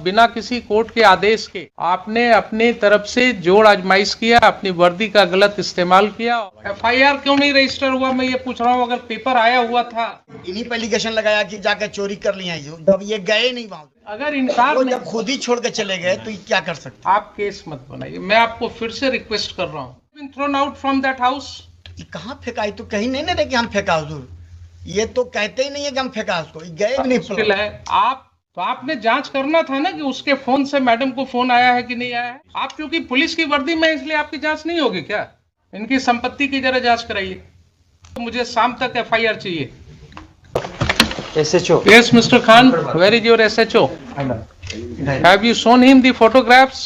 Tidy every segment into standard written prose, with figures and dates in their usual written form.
बिना किसी कोर्ट के आदेश के आपने अपनी तरफ से जोड़ आजमाइश किया, अपनी वर्दी का गलत इस्तेमाल किया। एफआईआर क्यों नहीं रजिस्टर हुआ, मैं ये पूछ रहा हूँ। अगर पेपर आया हुआ था, इन्हीं पर एलिगेशन लगाया कि जाकर चोरी कर लिया, जब ये गए नहीं वहां, अगर इंसाफ वो नहीं, जब खुद ही छोड़ के चले गए तो ये क्या कर सकते। आप केस मत बनाइए, मैं आपको फिर से रिक्वेस्ट कर रहा हूँ। Thrown out from that house. कहाँ फेंका, तो कहीं नहीं ना कि हम फेंका हुजूर, ये तो कहते ही नहीं है कि हम फेंका उसको, गए भी नहीं। मुश्किल है। आपने जांच करना था ना कि उसके फोन से मैडम को फोन आया है कि नहीं आया है। आप क्योंकि पुलिस की वर्दी में, इसलिए आपकी जांच नहीं होगी क्या? इनकी संपत्ति की जरा जांच कराइए। तो मुझे शाम तक एफआईआर चाहिए। SHO. Yes, Mr. Khan, where is your SHO? Have you shown him the photographs?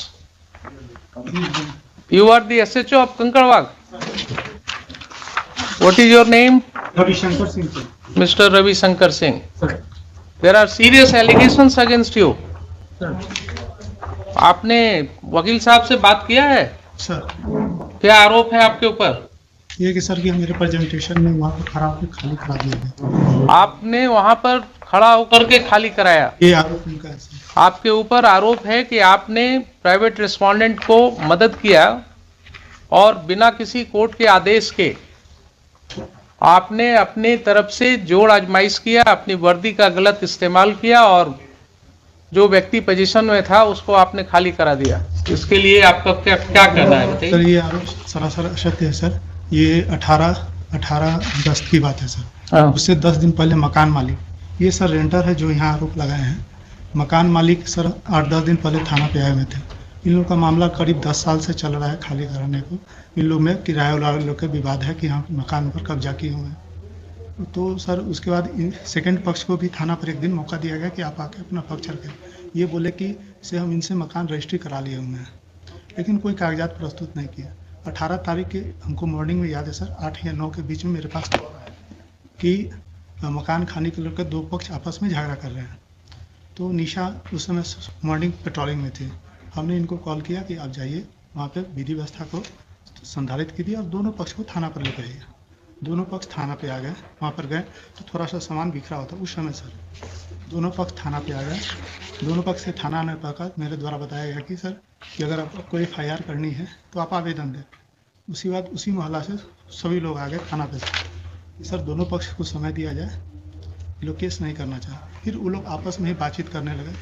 You are the SHO of Kankarwag. What is your name? Ravi Shankar Singh. Mr. Ravi Shankar Singh. Sir. There are serious allegations against you. Sir. आपने वकील साहब से बात किया है? Sir. क्या आरोप है आपके ऊपर? ये कि सर कि मेरे प्रेजेंटेशन में वहाँ पर खड़ा होकर खाली करा दिया गया। आपने वहां पर खड़ा होकर के खाली कराया। ये आरोप उनका है सर। आपके ऊपर आरोप है कि आपने प्राइवेट रिस्पोंडेंट को मदद किया और बिना किसी कोर्ट के आदेश के आपने अपनी तरफ से जोड़ आजमाइश किया, अपनी वर्दी का गलत इस्तेमाल किया और जो व्यक्ति पोजीशन में था उसको आपने खाली करा दिया। इसके लिए आपका क्या कहना है बताइए। सर ये आरोप सरासर असत्य है सर। ये 18 अगस्त की बात है सर। उससे 10 दिन पहले मकान मालिक, ये सर रेंटर है जो यहाँ आरोप लगाए हैं, मकान मालिक सर 8-10 दिन पहले थाना पे आए हुए थे। इन लोगों का मामला करीब 10 साल से चल रहा है खाली कराने को। इन लोग में किराया वाले लोग के विवाद है कि हम मकान पर कब्जा किए हुए हैं। तो सर उसके बाद सेकंड पक्ष को भी थाना पर एक दिन मौका दिया गया कि आप आके अपना पक्ष रखें। ये बोले कि से हम इनसे मकान रजिस्ट्री करा लिए हुए हैं, लेकिन कोई कागजात प्रस्तुत नहीं किया। 18 तारीख के हमको मॉर्निंग में याद है सर, 8 या 9 के बीच में मेरे पास कि मकान खाने के लेकर 2 पक्ष आपस में झगड़ा कर रहे हैं। तो निशा उस समय मॉर्निंग पेट्रोलिंग में थी। हमने इनको कॉल किया कि आप जाइए वहाँ पे विधि व्यवस्था को संधारित कीजिए और दोनों पक्ष को थाना पर लेकर आइए। दोनों पक्ष थाना पे आ गए। वहाँ पर गए तो थोड़ा सा सामान बिखरा होता उस समय सर। दोनों पक्ष थाना पे आ गए। दोनों पक्ष से थाना आने पर मेरे द्वारा बताया गया कि सर कि अगर आपको FIR करनी है तो आप आवेदन दें। उसी बाद उसी मोहल्ला से सभी लोग आ गए थाना पे सर दोनों पक्ष को समय दिया जाए, लोग केस नहीं करना चाहे। फिर वो लोग आपस में ही बातचीत करने लगे।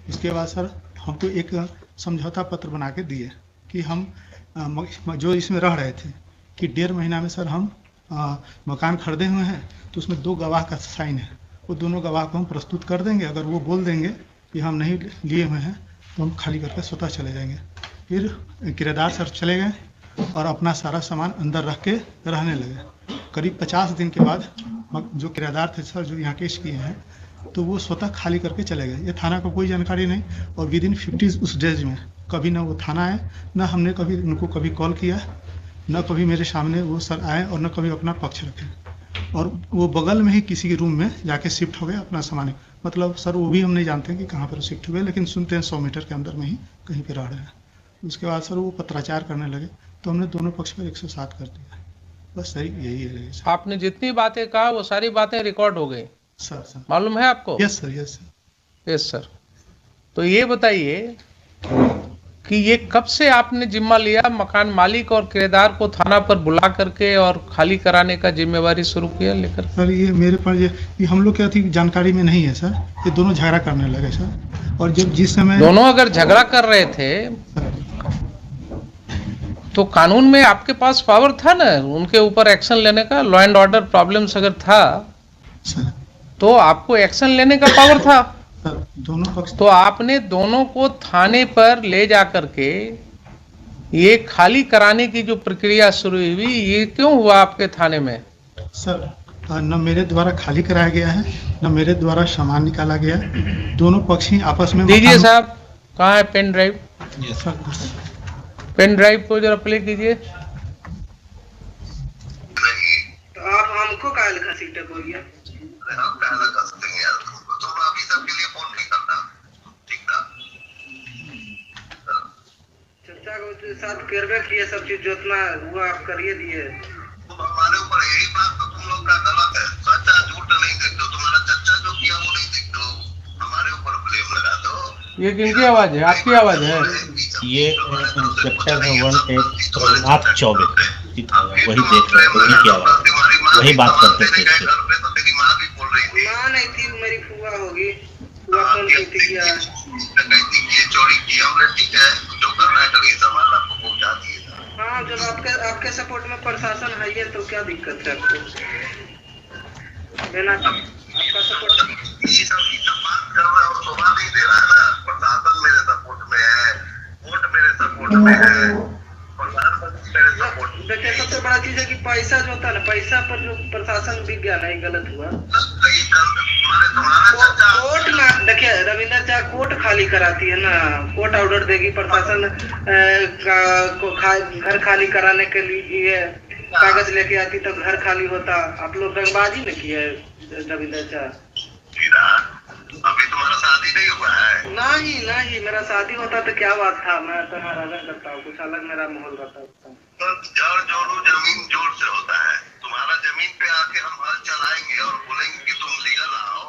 उसके बाद सर हमको एक समझौता पत्र बना के दिए कि हम जो इसमें रह रहे थे कि 1.5 महीना में सर हम मकान खरीदे हुए हैं, तो उसमें 2 गवाह का साइन है। वो दोनों गवाह को हम प्रस्तुत कर देंगे। अगर वो बोल देंगे कि हम नहीं लिए हुए हैं तो हम खाली करके स्वतः चले जाएंगे। फिर किराएदार सर चले गए और अपना सारा सामान अंदर रख के रहने लगे। करीब 50 दिन के बाद जो किराएदार थे सर जो यहाँ केस किए हैं, तो वो स्वतः खाली करके चले गए। ये थाना को कोई जानकारी नहीं और विदिन 50 उस डेज में कभी ना वो थाना आए, ना हमने कभी उनको कभी कॉल किया, न कभी मेरे सामने वो सर आए और न कभी अपना पक्ष रखे। और वो बगल में ही किसी के रूम में जाके शिफ्ट हो गए अपना सामान। मतलब सर वो भी हम नहीं जानते कि कहाँ पर शिफ्ट हुए, लेकिन सुनते हैं 100 मीटर के अंदर में ही कहीं पर रह रहे हैं। उसके बाद सर वो पत्राचार करने लगे तो हमने दोनों पक्ष पर 107 कर दिया। बस सही यही है सर। आपने जितनी बातें कहा वो सारी बातें रिकॉर्ड हो गई सर मालूम है आपको? Yes sir. Yes sir. तो ये बताइए कि ये कब से आपने जिम्मा लिया मकान मालिक और किराएदार को थाना पर बुला करके और खाली कराने का जिम्मेवारी शुरू किया लेकर? सर ये मेरे पास ये हम लोग क्या थी जानकारी में नहीं है सर। ये दोनों झगड़ा करने लगे सर। और जब जिस समय दोनों अगर झगड़ा कर रहे थे तो कानून में आपके पास पावर था ना उनके ऊपर एक्शन लेने का। लॉ एंड ऑर्डर प्रॉब्लम्स अगर था सर तो आपको एक्शन लेने का पावर था। दोनों पक्ष तो आपने दोनों को थाने पर ले जाकर के ये खाली कराने की जो प्रक्रिया शुरू हुई, ये क्यों हुआ आपके थाने में? सर न मेरे द्वारा खाली कराया गया है, न मेरे द्वारा सामान निकाला गया। दोनों पक्ष ही आपस में। दीजिए साहब, कहाँ है pen drive? Sir pen drive को जरा प्ले कीजिए। तो आप हमको काहे लिखा सीटे बोल गया? चर्चा को साथ करवे किए, सब चीज जोतना हुआ आप करिए दिए। हमारे ऊपर यही बात तो तुम लोग का गलत है। सच्चा झूठ नहीं देखते हो। तुम्हारा चर्चा जो किया वो नहीं देखते हो। हमारे ऊपर ब्लेम लगा दो। ये किनकी आवाज है? आपकी आवाज है? ये इंस्पेक्टर है 18 प्रभुनाथ चौबे, वही देख रहे हैं उन्हीं की आवाज, वही बात करते थे इससे। घर पे तो तेरी माँ भी बोल रही थी माँ नहीं थी, मेरी फुआ होगी। फुआ फोन की थी क्या? डकैती की, चोरी की। हमने ठीक है जो करना है करिए, सामान आपको पहुंचा दिए। हाँ, जब आपके सपोर्ट में प्रशासन है ये तो क्या दिक्कत है आपको? बिना आपका सपोर्ट ये सब बात कर रहा है और शोभा नहीं दे रहा है ना। प्रशासन मेरे सपोर्ट में है, कोर्ट मेरे सपोर्ट में है, प्रधानमंत्री मेरे सपोर्ट में। देखिए, सबसे बड़ा चीज है कि पैसा जो होता है ना, पैसा पर जो प्रशासन बिक गया नहीं, गलत हुआ। तुम्हारा चर्चा कोर्ट ना, देखिए रविंदर झा कोर्ट खाली कराती है ना, कोर्ट ऑर्डर देगी प्रशासन घर खाली कराने के लिए कागज लेके आती तो घर खाली होता। आप लोग रंगबाजी में किए रविंदर झा। अभी तुम्हारा शादी नहीं हुआ है? नहीं, मेरा शादी होता तो क्या बात था, मैं तो राजा करता हूँ, कुछ अलग मेरा माहौल रहता है। तो जड़ जोड़ू जमीन जोड़ से होता है। तुम्हारा जमीन पे आके हम हल चलाएंगे और बोलेंगे कि तुम लीगल आओ,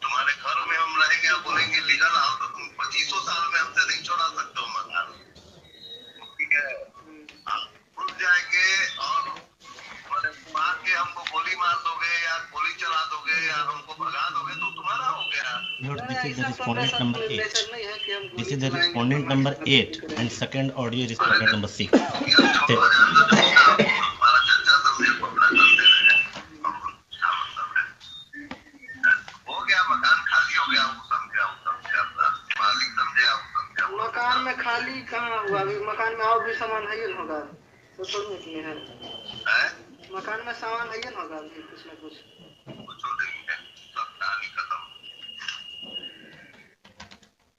तुम्हारे घर में हम रहेंगे और बोलेंगे लीगल आओ, तो तुम 25 साल में हमसे नहीं छोड़ा सकते हो मकान। ठीक है, आप खुद जाएंगे और मार के हमको गोली मार दोगे या गोली चला दोगे या हमको भगा दोगे तो तुम्हारा हो गया। This is the respondent number 8. This is the respondent number 8 and second audio respondent number 6. हमारा चर्चा समझे को अपना करते रहे। हो गया, मकान खाली हो गया, वो समझे अपना मालिक समझे। मकान में खाली कहाँ हुआ? अभी मकान में और भी सामान है ही होगा, तो थोड़ी इसमें है। मकान में सामान है ही होगा अभी कुछ न कुछ। सब कहानी खत्म।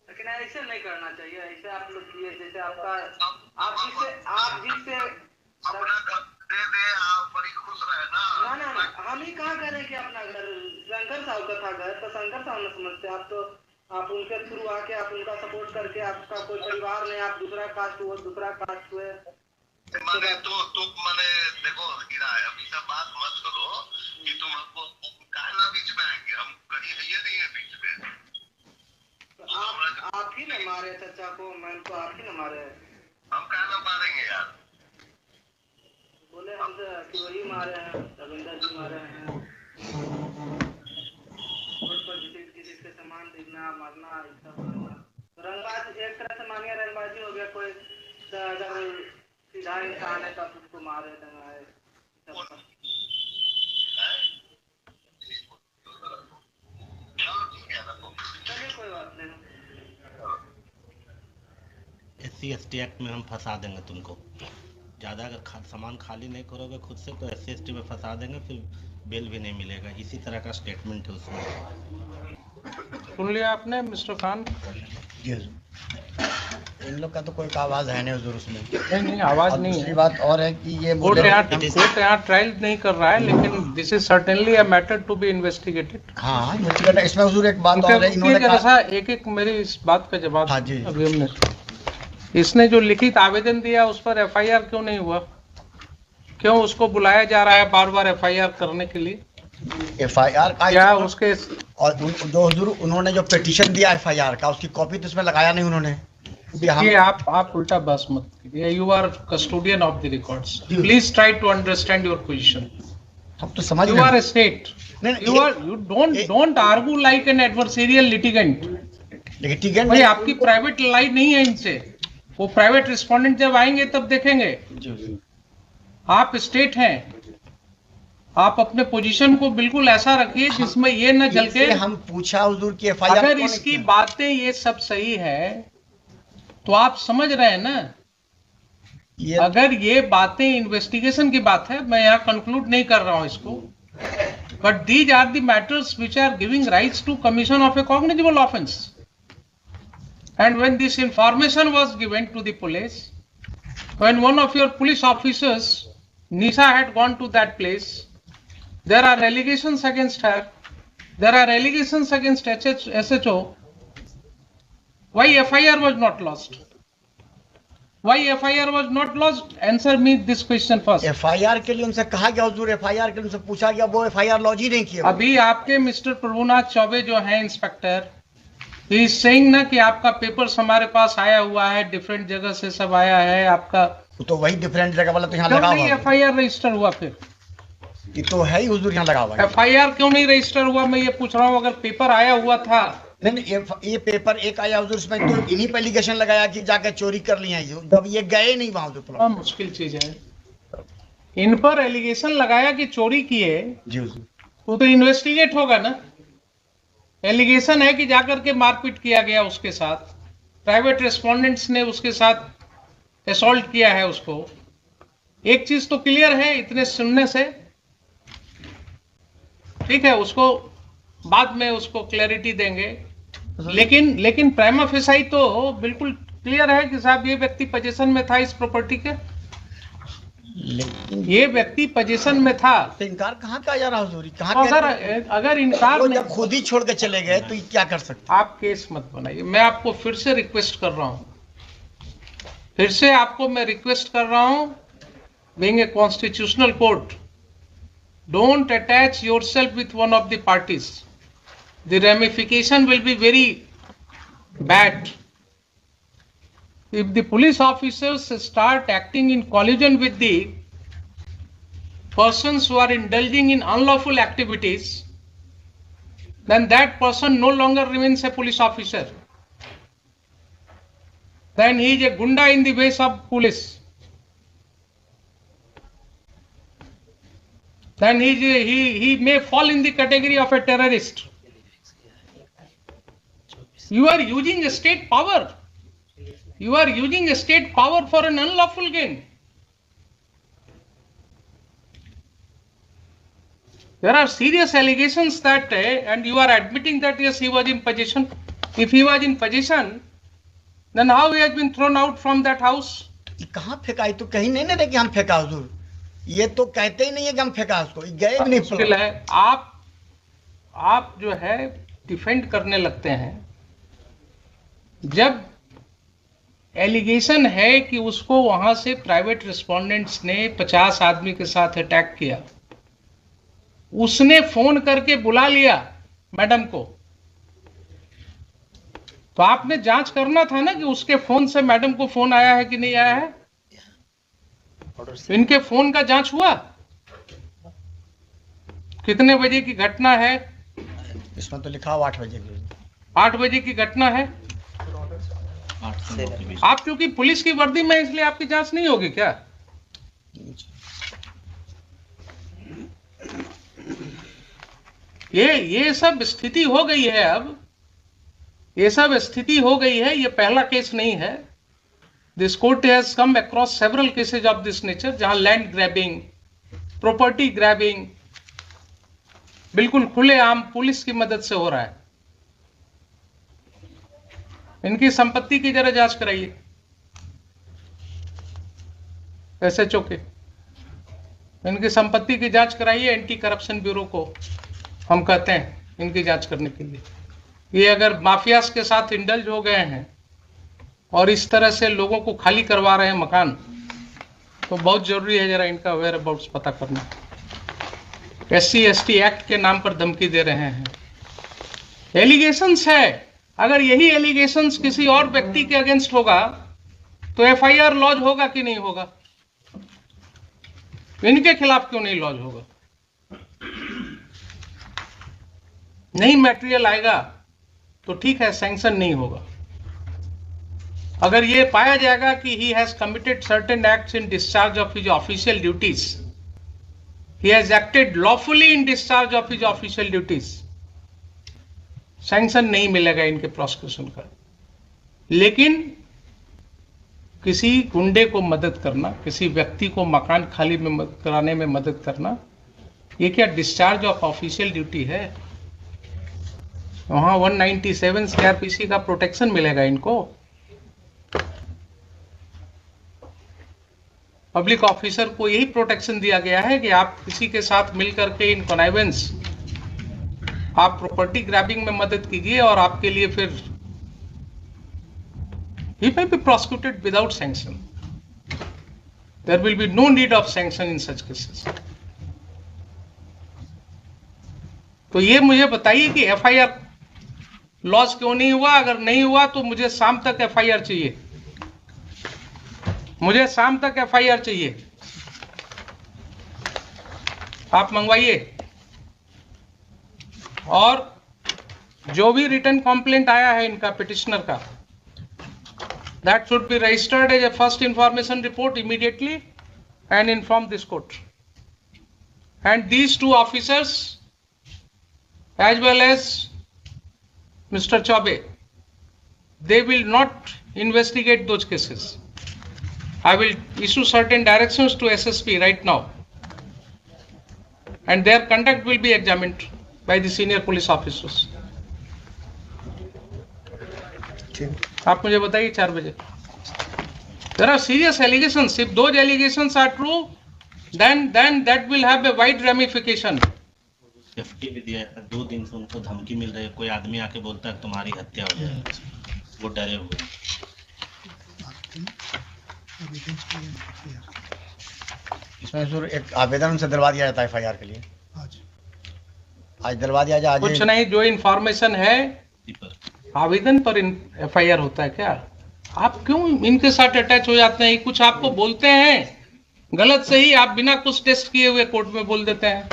लेकिन ऐसे नहीं करना चाहिए, ऐसे आप लोग किए जैसे आप जिससे अपना घर दे दे, आप बड़ी खुश रहे ना। ना, हम ही कहाँ करें कि अपना घर शंकर साहब का था घर, तो शंकर साहब न समझते। आप तो आप उनके थ्रू आके आप उनका सपोर्ट करके, आपका कोई परिवार नहीं, आप दूसरा कास्ट हुए। मैंने तो मैंने देखो गिरा है, अभी सब बात मत करो कि तुम हमको कहना बीच में आएंगे, हम कहीं है ये नहीं है बीच में। आप ही ने मारे चाचा को, मैं तो आप ही ने मारे। हम कहना मारेंगे यार, बोले हमसे कि वही मारे हैं, रविंदर जी मारे हैं। रोड पर किसी के सामान देखना, मारना, रंगबाजी एक तरह से मानिए रंगबाजी हो गया। कोई अगर सीधा इंसान है तब उसको मारे दंगाए। चलिए कोई बात नहीं। SC/ST एक्ट में हम फंसा देंगे तुमको। ज़्यादा अगर सामान खाली नहीं करोगे खुद से तो SC/ST में फंसा देंगे, फिर बेल भी नहीं मिलेगा। इसी तरह का स्टेटमेंट है उसमें। सुन लिया आपने मिस्टर खान? इन लोग का तो कोई आवाज है नहीं हुजूर उसमें। नहीं, आवाज नहीं दूसरी है। बात और है कि ये कोर्ट यहाँ ट्रायल नहीं कर रहा है, लेकिन this is certainly a matter to be investigated. हाँ, इसमें हुजूर एक बात और है, इन्होंने जैसा एक मेरी इस बात का जवाब। हाँ जी। अभी हमने इसने जो लिखित आवेदन दिया उस पर FIR क्यों नहीं हुआ? क्यों उसको बुलाया जा रहा है बार बार FIR करने के लिए? FIR का क्या उसके और जो हुजूर उन्होंने जो पिटीशन दिया FIR का, उसकी कॉपी तो इसमें लगाया नहीं उन्होंने। ये आप उल्टा बस मत कीजिए। You are custodian of the records, please try to understand your position. हम तो समझ you are a state, you don't argue like an adversarial litigant। Litigant भाई आपकी प्राइवेट लाइन नहीं है इनसे, वो प्राइवेट रिस्पोंडेंट जब आएंगे तब देखेंगे। आप स्टेट हैं, आप अपने पोजीशन को बिल्कुल ऐसा रखिए जिसमें ये न जल के। हम पूछा हुजूर की FIR अगर इसकी बातें ये सब सही है तो आप समझ रहे हैं ना, अगर ये बातें इन्वेस्टिगेशन की बात है, मैं यहाँ कंक्लूड नहीं कर रहा हूँ इसको, but these are the matters which are giving rights to commission of a cognizable offence. And when this information was given to the police, when one of your police officers, Nisha, had gone to that place, there are allegations against her, there are allegations against SHO. Why FIR was not lodged? Why FIR was not lodged? Answer me this question first. FIR के लिए उनसे कहा गया हुजूर, FIR के लिए उनसे पूछा गया, वो FIR लॉन्च ही नहीं किया। अभी आपके मिस्टर प्रभुनाथ चौबे जो हैं इंस्पेक्टर, ही इज सेइंग ना कि आपका पेपर्स हमारे पास आया हुआ है, डिफरेंट जगह से सब आया है आपका। तो वही डिफरेंट जगह वाला तो यहाँ क्यों लगा नहीं हुआ है। एफआईआर रजिस्टर हुआ? फिर ये तो है ही हुजूर, यहाँ लगा हुआ है। एफआईआर क्यों नहीं रजिस्टर हुआ? मैं ये पूछ रहा हूँ। अगर पेपर आया हुआ था, नहीं, ये पेपर एक आया हुजूर, इसमें तो इन्हीं पे एलिगेशन लगाया कि जाके चोरी कर लिया है, जब ये गए नहीं वहां हुजूर। बड़ा मुश्किल चीज है। इन पर एलिगेशन लगाया कि चोरी किए, जी हुजूर। तो इन्वेस्टिगेट होगा ना। एलिगेशन है कि जाकर के मारपीट किया गया उसके साथ, प्राइवेट रेस्पोंडेंट्स ने उसके साथ असॉल्ट किया है उसको। एक चीज तो क्लियर है इतने सुनने से, ठीक है, उसको बाद में उसको क्लैरिटी देंगे। लेकिन प्राइमा फेसाई तो बिल्कुल क्लियर है कि साहब ये व्यक्ति पोजीशन में था इस प्रॉपर्टी के, लेकिन ये व्यक्ति पोजीशन में था। तो इनकार कहाँ का जा रहा हुजूर? कहाँ अगर इनकार वो नहीं, जब खुद ही छोड़ के चले गए तो ये क्या कर सकते? आप केस मत बनाइए। मैं आपको फिर से रिक्वेस्ट कर रहा हूं, फिर से आपको मैं रिक्वेस्ट कर रहा हूं, being a constitutional court, don't attach yourself with one of the parties. The ramification will be very bad if the police officers start acting in collusion with the persons who are indulging in unlawful activities, then that person no longer remains a police officer. Then he is a gunda in the ways of police. Then he may fall in the category of a terrorist. You are using a state power. You are using a state power for an unlawful gain. There are serious allegations that, and you are admitting that yes, he was in possession. If he was in possession, then how he has been thrown out from that house? ये कहाँ फेंका? ये तो कहीं नहीं ना कि हम फेंका हुजूर। ये तो कहते ही नहीं है कि हम फेंका उसको, ये गए भी नहीं। मुश्किल है। आप जो है डिफेंड करने लगते हैं। जब एलिगेशन है कि उसको वहां से प्राइवेट रिस्पोंडेंट्स ने 50 आदमी के साथ अटैक किया, उसने फोन करके बुला लिया मैडम को, तो आपने जांच करना था ना कि उसके फोन से मैडम को फोन आया है कि नहीं आया है। इनके फोन का जांच हुआ? कितने बजे की घटना है? इसमें तो लिखा हुआ 8 बजे। 8 बजे की घटना है। 8 से 9 के बीच। आप चूंकि पुलिस की वर्दी में, इसलिए आपकी जांच नहीं होगी क्या? ये सब स्थिति हो गई है। अब ये सब स्थिति हो गई है। ये पहला केस नहीं है। This court has come across several cases of this nature, जहां लैंड ग्रैबिंग, प्रॉपर्टी ग्रैबिंग बिल्कुल खुलेआम पुलिस की मदद से हो रहा है। इनकी संपत्ति की जरा जांच कराइए एसएचओ के, इनकी संपत्ति की जांच कराइए। एंटी करप्शन ब्यूरो को हम कहते हैं इनकी जांच करने के लिए। ये अगर माफियाज के साथ इंडल्ज हो गए हैं और इस तरह से लोगों को खाली करवा रहे हैं मकान, तो बहुत जरूरी है जरा इनका वेयर अबाउट्स पता करना। SC/ST एक्ट के नाम पर धमकी दे रहे हैं। एलिगेशंस है। अगर यही एलिगेशंस किसी और व्यक्ति के अगेंस्ट होगा तो FIR लॉज होगा कि नहीं होगा? इनके खिलाफ क्यों नहीं लॉज होगा? नहीं मटेरियल आएगा तो ठीक है, सैंक्शन नहीं होगा। अगर ये पाया जाएगा कि he has committed certain acts in discharge of his official duties, he has acted lawfully in discharge of his official duties, sanction नहीं मिलेगा इनके प्रोसिक्यूशन का। लेकिन किसी गुंडे को मदद करना, किसी व्यक्ति को मकान खाली में कराने में मदद करना, ये क्या डिस्चार्ज ऑफ ऑफिशियल ड्यूटी है? वहां 197 CRPC का प्रोटेक्शन मिलेगा इनको। पब्लिक ऑफिसर को यही प्रोटेक्शन दिया गया है कि आप किसी के साथ मिलकर के इन कॉनाइवेंस, आप प्रॉपर्टी ग्रैबिंग में मदद कीजिए और आपके लिए फिर he may be prosecuted without sanction. There will be no need of sanction in such cases. तो ये मुझे बताइए कि FIR लॉस क्यों नहीं हुआ? अगर नहीं हुआ तो मुझे शाम तक एफआईआर चाहिए, मुझे शाम तक एफआईआर चाहिए। आप मंगवाइए। और जो भी रिटर्न कंप्लेंट आया है इनका पिटिशनर का, that should be registered as a first information report immediately and inform this court. And these two officers as well as Mr. Chaube, they will not investigate those cases. I will issue certain directions to SSP right now, and their conduct will be examined by the senior police officers. आप मुझे बताइए 4 बजे। There are serious allegations. If those allegations are true, then that will have a wide ramification. Safety भी दिया है, 2 दिन से उनको धमकी मिल रही है, कोई आदमी आके बोलता है तुम्हारी हत्या हो जाएगी, वो डरे हुए। इसमें सर एक आवेदन से दिलवा दिया जाता है एफआईआर के लिए, आज दिलवा दिया जाए। कुछ नहीं, जो इंफॉर्मेशन है आवेदन पर एफआईआर होता है क्या? आप क्यों इनके साथ अटैच हो जाते हैं? कुछ आपको बोलते हैं गलत सही, आप बिना कुछ टेस्ट किए हुए कोर्ट में बोल देते हैं।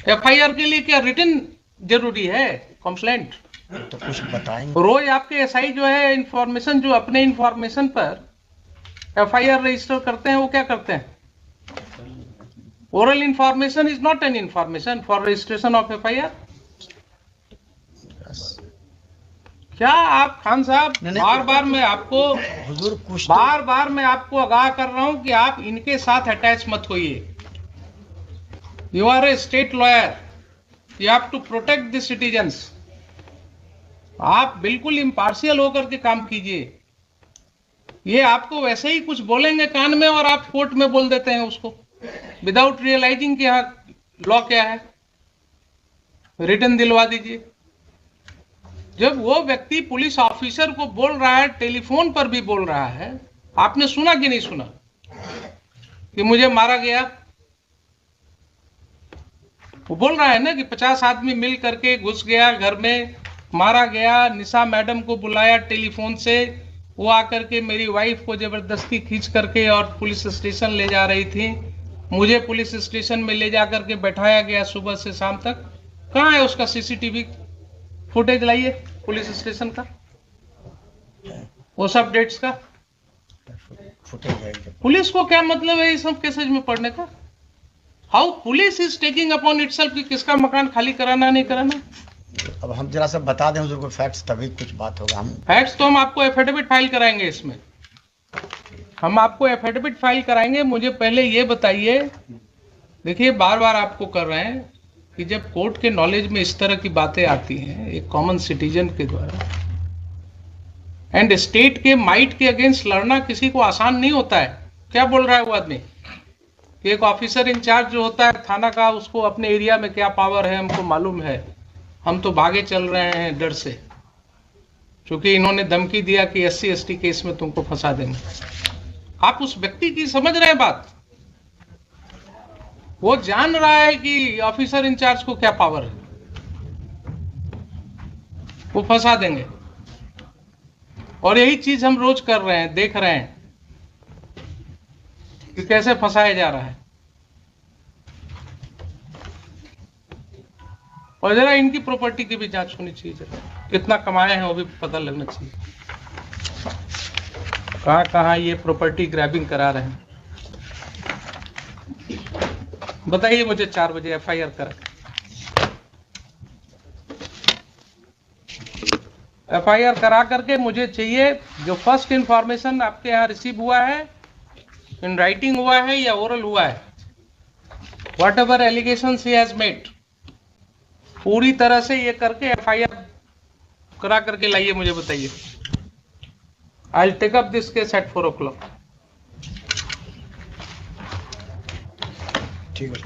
एफआईआर के लिए क्या रिटन जरूरी है? कंप्लेंट तो कुछ बताएंगे। रोज आपके एसआई जो है इंफॉर्मेशन, जो अपने इंफॉर्मेशन पर एफआईआर रजिस्टर करते हैं, वो क्या करते हैं? Oral information is not an information for registration of FIR. क्या आप खान साहब, बार बार मैं आपको हुजूर कुछ बार मैं आपको आगाह कर रहा हूं कि आप इनके साथ अटैच मत होइए। You are a state lawyer, you have to protect the citizens. आप बिल्कुल इम्पार्शियल होकर के काम कीजिए। ये आपको वैसे ही कुछ बोलेंगे कान में और आप कोर्ट में बोल देते हैं उसको, विदाउट रियलाइजिंग कि यहाँ लॉ क्या है। रिटर्न दिलवा दीजिए। जब वो व्यक्ति पुलिस ऑफिसर को बोल रहा है, टेलीफोन पर भी बोल रहा है, आपने सुना कि नहीं सुना कि मुझे मारा गया? वो बोल रहा है ना कि 50 आदमी मिल करके घुस गया घर में, मारा गया। निशा मैडम को बुलाया टेलीफोन से, वो आकर के मेरी वाइफ को जबरदस्ती खींच करके और पुलिस स्टेशन ले जा रही थी। मुझे पुलिस स्टेशन में ले जा करके बैठाया गया सुबह से शाम तक। कहाँ है उसका सीसीटीवी फुटेज? लाइए पुलिस स्टेशन का, वो सब डेट्स का फुटेज। पुलिस को क्या मतलब है इस सब केसेज में पढ़ने का? How police is taking upon itself कि किसका मकान खाली कराना नहीं कराना। अब हम जरा सा बता दें हुजूर को फैक्ट्स, तभी कुछ बात होगा। हम फैक्ट्स तो हम आपको एफिडेविट फाइल कराएंगे, इसमें हम आपको एफिडेविट फाइल कराएंगे। मुझे पहले ये बताइए, देखिए बार बार आपको कर रहे हैं कि जब कोर्ट के नॉलेज में इस तरह की बातें आती हैं एक कॉमन सिटीजन के द्वारा, एंड स्टेट के माइट के अगेंस्ट लड़ना किसी को आसान नहीं होता है। क्या बोल रहा है वो आदमी कि एक ऑफिसर इंचार्ज जो होता है थाना का, उसको अपने एरिया में क्या पावर है हमको मालूम है, हम तो भागे चल रहे हैं डर से, क्योंकि इन्होंने धमकी दिया कि SC/ST केस में तुमको फंसा देंगे। आप उस व्यक्ति की समझ रहे हैं बात? वो जान रहा है कि ऑफिसर इंचार्ज को क्या पावर है, वो फंसा देंगे। और यही चीज हम रोज कर रहे हैं, देख रहे हैं कि कैसे फंसाया जा रहा है। और जरा इनकी प्रॉपर्टी की भी जांच होनी चाहिए, जरा कितना कमाए हैं वो भी पता लगना चाहिए। कहां कहां ये प्रॉपर्टी ग्रैबिंग करा रहे हैं, बताइए मुझे। 4 बजे FIR करा, FIR करा करके मुझे चाहिए जो फर्स्ट इंफॉर्मेशन आपके यहाँ रिसीव हुआ है, इन राइटिंग हुआ है या ओरल हुआ है, what ever allegations he has made, पूरी तरह से ये करके FIR करा करके लाइए, मुझे बताइए। I will take up this case at 4 o'clock। ठीक है।